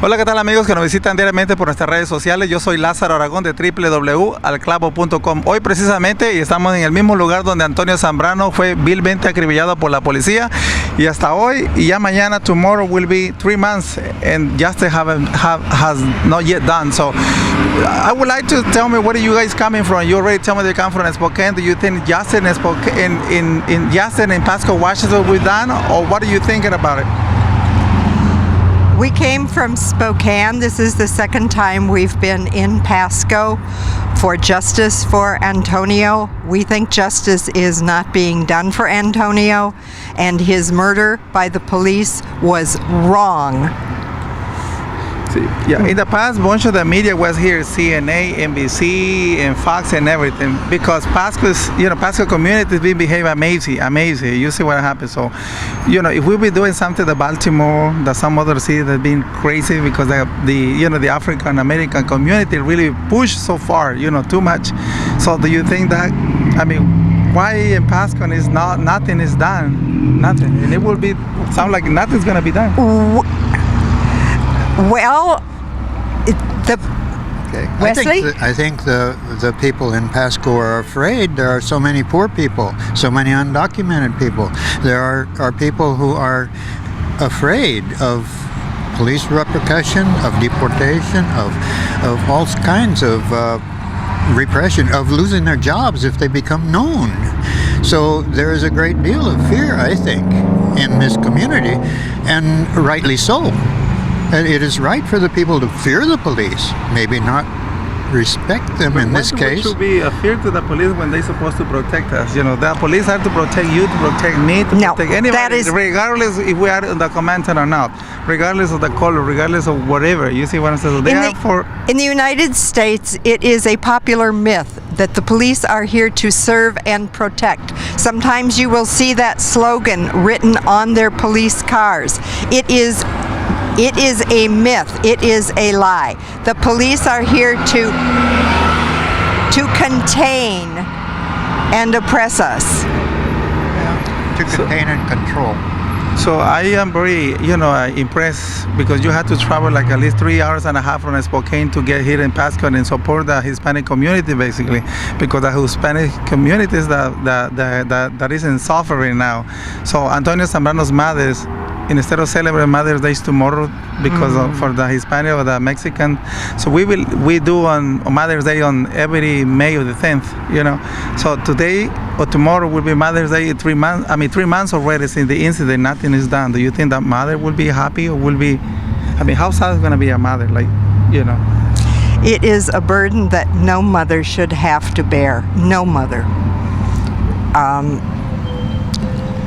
Hola, ¿qué tal amigos que nos visitan diariamente por nuestras redes sociales? Yo soy Lázaro Aragón de www.alclavo.com. Hoy precisamente y estamos en el mismo lugar donde Antonio Zambrano fue vilmente acribillado por la policía y hasta hoy y ya mañana, tomorrow will be 3 months and justice has not yet done. So I would like to tell me where are you guys coming from? You already tell me they come from Spokane. Do you think justice in Spokane, in Justin in Pasco, Washington will be done, or what are you thinking about it? We came from Spokane. This is the second time we've been in Pasco for justice for Antonio. We think justice is not being done for Antonio, and his murder by the police was wrong. Yeah, in the past, a bunch of the media was here, CNA, NBC, and Fox, and everything, because Pasco community has been behaving amazing. You see what happens. So, if we be doing something to Baltimore, that some other cities have been crazy because the African American community really pushed so far, too much. So, do you think that? Why in Pasco is nothing is done, nothing, and it will be sound like nothing's gonna be done. Well, Wesley? I think the people in Pasco are afraid. There are so many poor people, so many undocumented people. There are people who are afraid of police repercussion, of deportation, of all kinds of repression, of losing their jobs if they become known. So there is a great deal of fear, I think, in this community, and rightly so. And it is right for the people to fear the police, maybe not respect them in this case. What should be a fear to the police when they're supposed to protect us? The police are to protect you, to protect me, to protect anybody, regardless if we are undocumented or not, regardless of the color, regardless of whatever. You see what I'm saying? In the United States, it is a popular myth that the police are here to serve and protect. Sometimes you will see that slogan written on their police cars. It is a myth. It is a lie. The police are here to contain and oppress us. To contain and control. So I am very, impressed because you had to travel like at least 3 hours and a half from Spokane to get here in Pasco and support the Hispanic community, basically, because the Hispanic community is that is in suffering now. So Antonio Zambrano's mother, instead of celebrating Mother's Day tomorrow because for the Hispanic or the Mexican, so we do on Mother's Day on every May of the 10th, So today or tomorrow will be Mother's Day. 3 months. 3 months already since the incident. Nothing is done. Do you think that mother will be happy or will be? How sad is going to be a mother? It is a burden that no mother should have to bear. No mother.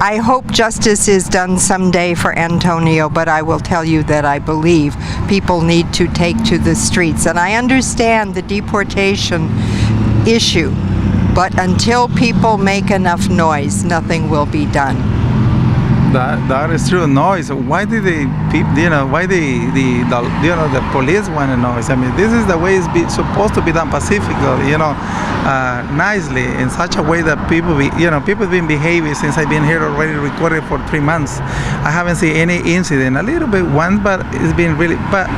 I hope justice is done someday for Antonio, but I will tell you that I believe people need to take to the streets. And I understand the deportation issue, but until people make enough noise, nothing will be done. That is true. Noise. Why did the police want to noise? This is the way it's supposed to be done, pacifically, nicely, in such a way that people have been behaving since I've been here already recorded for 3 months. I haven't seen any incident. A little bit once, but it's been really. But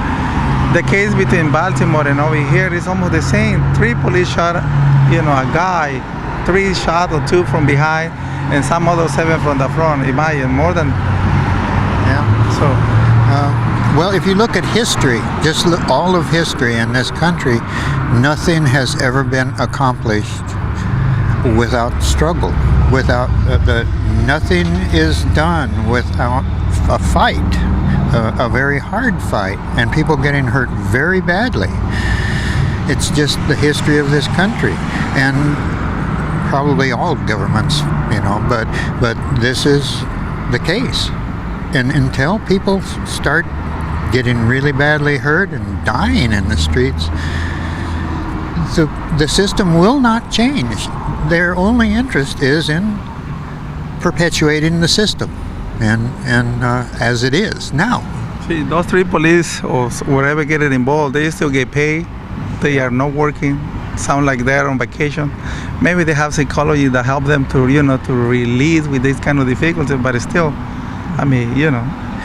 the case between Baltimore and over here is almost the same. 3 police shot, a guy, 3 shot or 2 from behind. And some other 7 from the front. Imagine more than. Yeah. So. Well, if you look at history, just look all of history in this country, nothing has ever been accomplished without struggle. Nothing is done without a fight, a very hard fight, and people getting hurt very badly. It's just the history of this country, and probably all governments, but this is the case. And until people start getting really badly hurt and dying in the streets, the system will not change. Their only interest is in perpetuating the system and as it is now. See, those 3 police or wherever get involved, they still get paid. They are not working. Sound like they're on vacation. Maybe they have psychology that help them to to release with this kind of difficulty, but still,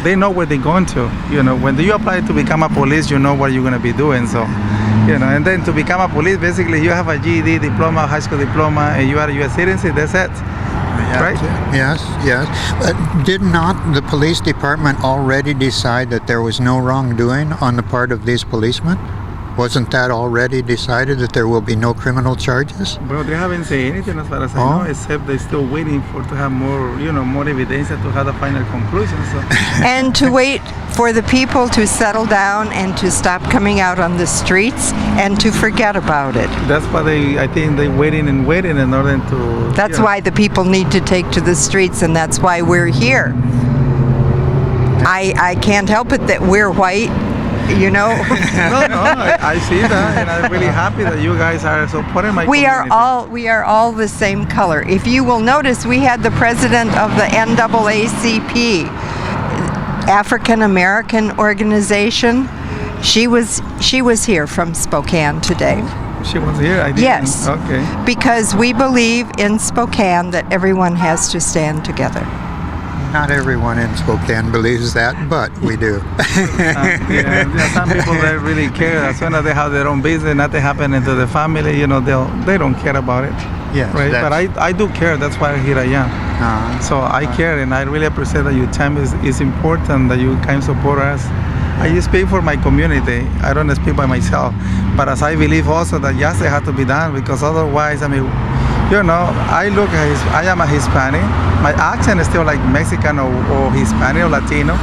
they know where they're going to. When you apply to become a police, you know what you're going to be doing. So, and then to become a police, basically you have a GED diploma, high school diploma, and you are a U.S. citizen. That's it. Right? Yes. But did not the police department already decide that there was no wrongdoing on the part of these policemen? Wasn't that already decided that there will be no criminal charges? Well, they haven't said anything as far as I know, except they're still waiting to have more, more evidence to have the final conclusion. So. And to wait for the people to settle down and to stop coming out on the streets and to forget about it. That's why I think they're waiting in order to... That's why the people need to take to the streets, and that's why we're here. I can't help it that we're white. No, I see that, and I'm really happy that you guys are supporting my community. We are all the same color. If you will notice, we had the president of the NAACP, African American organization. She was here from Spokane today. She was here? I didn't. Yes. Okay. Because we believe in Spokane that everyone has to stand together. Not everyone in Spokane believes that, but we do. Some people they really care. As soon as they have their own business, nothing happening to the family, they don't care about it. Yes, right. But I do care. That's why here I am. So I care, and I really appreciate that your time is important. That you can support us. I speak for my community. I don't speak by myself. But as I believe also that justice has to be done, because otherwise, I am a Hispanic. My accent is still like Mexican or Hispanic or Latino.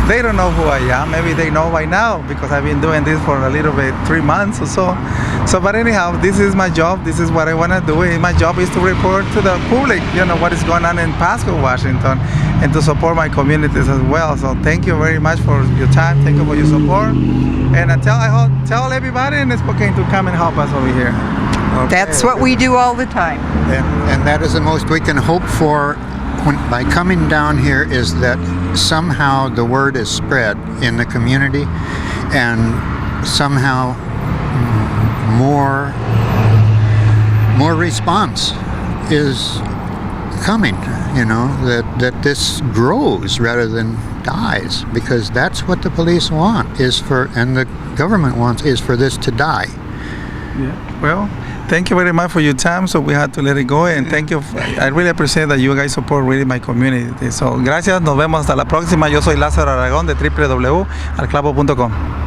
They don't know who I am. Maybe they know by now because I've been doing this for a little bit, 3 months or so. But anyhow, this is my job. This is what I want to do. And my job is to report to the public, what is going on in Spokane, Washington, and to support my communities as well. So thank you very much for your time. Thank you for your support. And tell everybody in Spokane to come and help us over here. Okay. That's what we do all the time. And that is the most we can hope for by coming down here, is that somehow the word is spread in the community, and somehow more response is coming, that this grows rather than dies, because that's what the police want, and the government wants, is for this to die. Yeah. Well, thank you very much for your time. So we had to let it go, and thank you. I really appreciate that you guys support really my community. So gracias. Nos vemos hasta la próxima. Yo soy Lázaro Aragón de www.alclavo.com.